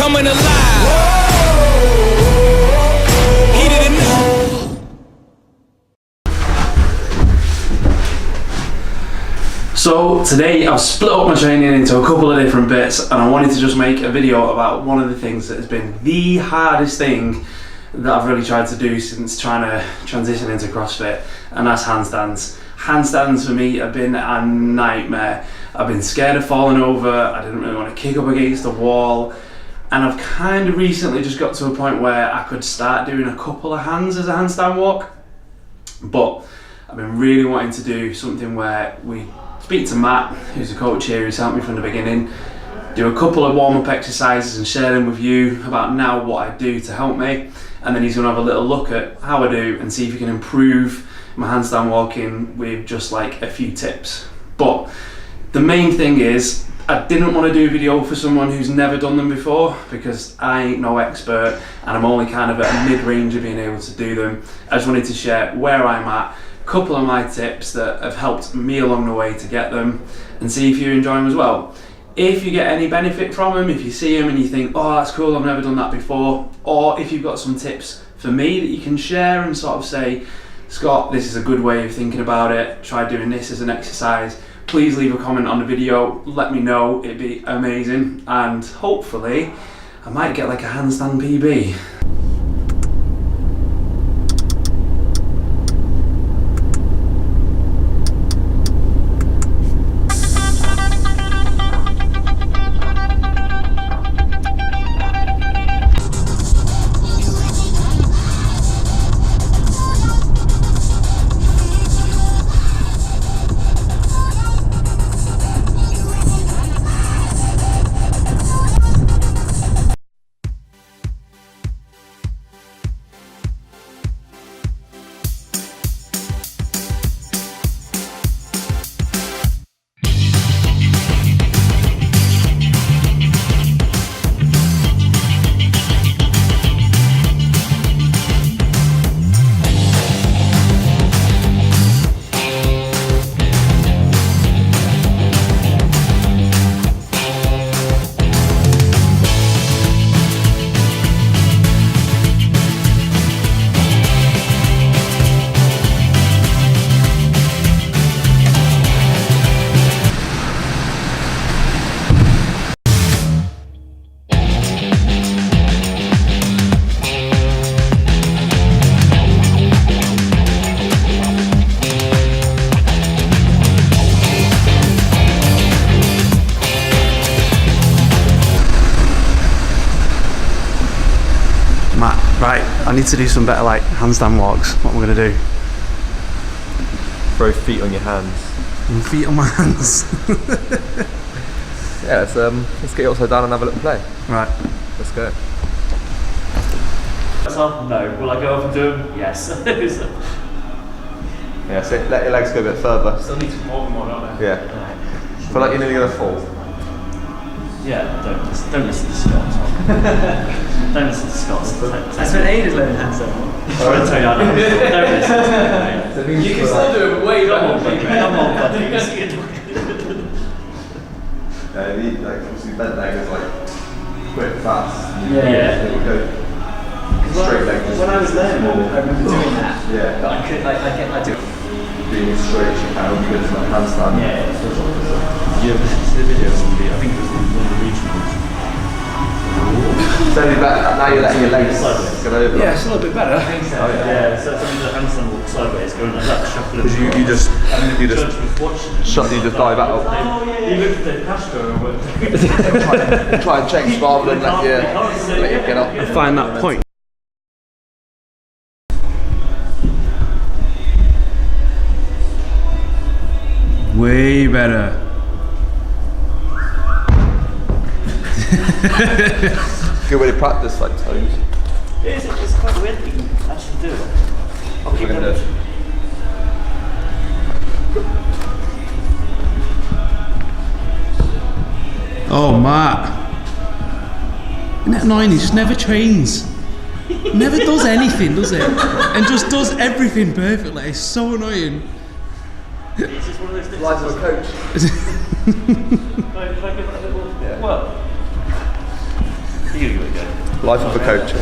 coming alive. Heated enough. So today I've split up my training into a couple of different bits, and I wanted to just make a video about one of the things that has been the hardest thing that I've really tried to do since trying to transition into CrossFit, and that's handstands. Handstands for me have been a nightmare. I've been scared of falling over, I didn't really want to kick up against the wall, and I've kind of recently just got to a point where I could start doing a couple of hands as a handstand walk, but I've been really wanting to do something where we speak to Matt, who's a coach here, who's helped me from the beginning, do a couple of warm-up exercises and share them with you about now what I do to help me, and then he's going to have a little look at how I do and see if he can improve my handstand walking with just like a few tips. But the main thing is, I didn't want to do a video for someone who's never done them before, because I ain't no expert and I'm only kind of at a mid-range of being able to do them. I just wanted to share where I'm at, a couple of my tips that have helped me along the way to get them, and see if you enjoy them as well. If you get any benefit from them, if you see them and you think, oh that's cool, I've never done that before, or if you've got some tips for me that you can share and sort of say, Scott, this is a good way of thinking about it, try doing this as an exercise, please leave a comment on the video, let me know, it'd be amazing, and hopefully I might get like a handstand PB. Right, I need to do some better like handstand walks. What am I going to do? Throw feet on your hands. Feet on my hands. Yeah, let's get you upside down and have a little play. Right. Let's go. No. Will I go up and do them? Yes. Yeah, so let your legs go a bit further. Still need to walk more, don't I? Yeah. Feel like you're nearly going to fall. Yeah, don't listen to Scott. Don't listen to Scott. I spent ages learning handstand. I'm trying to tell you, I don't listen to him. You can still do it, but way better. Come on, buddy. Yeah, you need, like, obviously bent leg is like quick, fast. Yeah. It would go straight leg. When I was learning, I remember doing that. Yeah. But I could, I do. Being as straight as you can would be good to like handstand. Yeah. You ever listen to the video? I think it was one of the regionals. It's only better. Now you're letting your legs go over. Yeah, it's a little bit better. I think so. Oh, yeah. So it's only the handstand walk sideways, going like that, shuffle. Because you just dive out. Oh yeah. You looked at Castro and Try and change rather than let you get up. Find that point. Way better. Good way to practice like toes. It's quite weird that you can actually do it. I'll keep We're gonna it. do it. Oh, Matt. Isn't that annoying? He just never trains. Never does anything, does it? And just does everything perfectly. It's so annoying. It's just one of those things. Lies of a coach. Can I give it a little? Yeah. Well, you Life of a coach.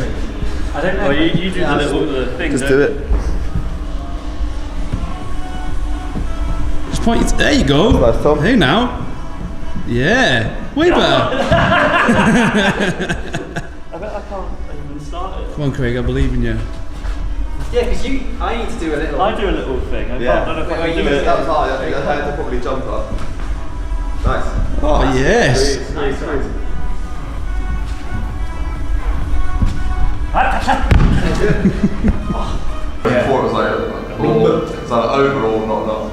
I don't know. Well, you do the thing. Just do it. Just point. There you go. Nice, Tom. Hey now. Yeah. Way better. I bet I can't even start it. Come on, Craig. I believe in you. Yeah, because I need to do a little. I do a little thing. I don't know if I can do it. That was hard. I think I had to probably jump up. Nice. Oh yes. Squeeze. Before it was like it's like overall not.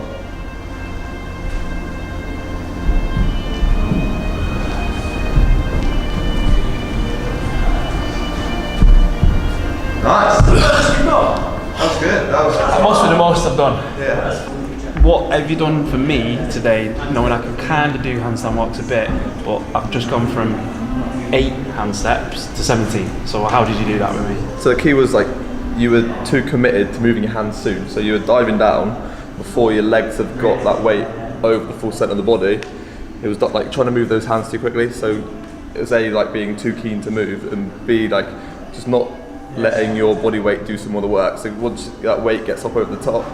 Nice. That's good. That Must be the most I've done. Yeah. What have you done for me today, knowing I can kind of do handstand walks a bit, but I've just gone from 8 hand steps to 17. So how did you do that with me? So the key was like you were too committed to moving your hands soon. So you were diving down before your legs have got that weight over the full centre of the body. It was like trying to move those hands too quickly. So it was A, like being too keen to move, and B, like just not letting your body weight do some more of the work. So once that weight gets up over the top,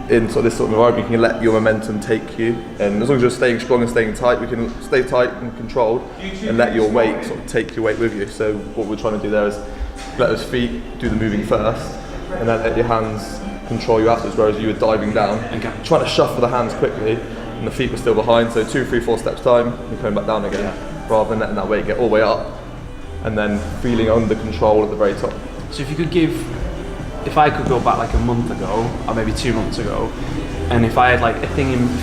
in sort of this sort of environment, you can let your momentum take you, and as long as you're staying strong and staying tight, we can stay tight and controlled and let your weight sort of take your weight with you. So what we're trying to do there is let those feet do the moving first, and then let your hands control you afterwards, whereas you were diving down and trying to shuffle the hands quickly, and the feet were still behind, so 2, 3, 4 steps time, you're coming back down again, rather than letting that weight get all the way up, and then feeling under control at the very top. So if you could give, if I could go back like a month ago, or maybe 2 months ago, and if I had like a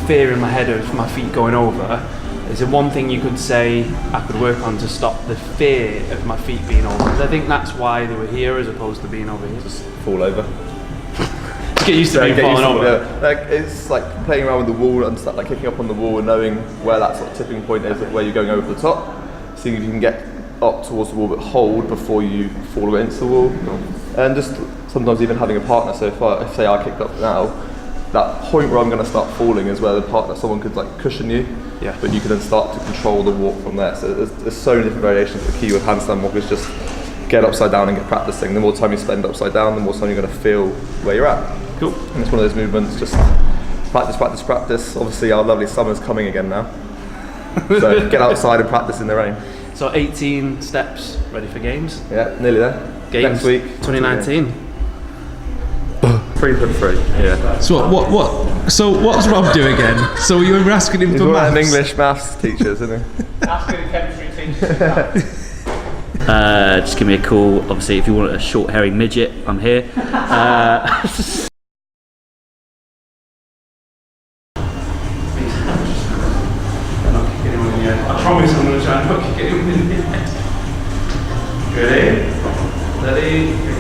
fear in my head of my feet going over, is there one thing you could say I could work on to stop the fear of my feet being over? Because I think that's why they were here as opposed to being over here. Just fall over. Get used to being falling over. Yeah. Like it's like playing around with the wall and stuff, like kicking up on the wall and knowing where that sort of tipping point is, where you're going over the top, seeing if you can get up towards the wall but hold before you fall against the wall, and just sometimes even having a partner. So if say I kicked up now, that point where I'm going to start falling is where the partner, someone could like cushion you, but you can then start to control the walk from there. So there's so many different variations. The key with handstand walk is just get upside down and get practicing. The more time you spend upside down, the more time you're going to feel where you're at. Cool. And it's one of those movements, just practice. Obviously our lovely summer's coming again now, so get outside and practice in the rain. So 18 steps, ready for games? Yeah, nearly there. Games next week, 2019. 3 for 3. Yeah. So what? So what's Rob do again? So you were asking him He's for one of them maths? English maths teachers, isn't he? Asking the chemistry teacher. Just give me a call. Obviously, if you want a short, hairy midget, I'm here. I promise I'm going to try and not kick anyone in the head. Ready?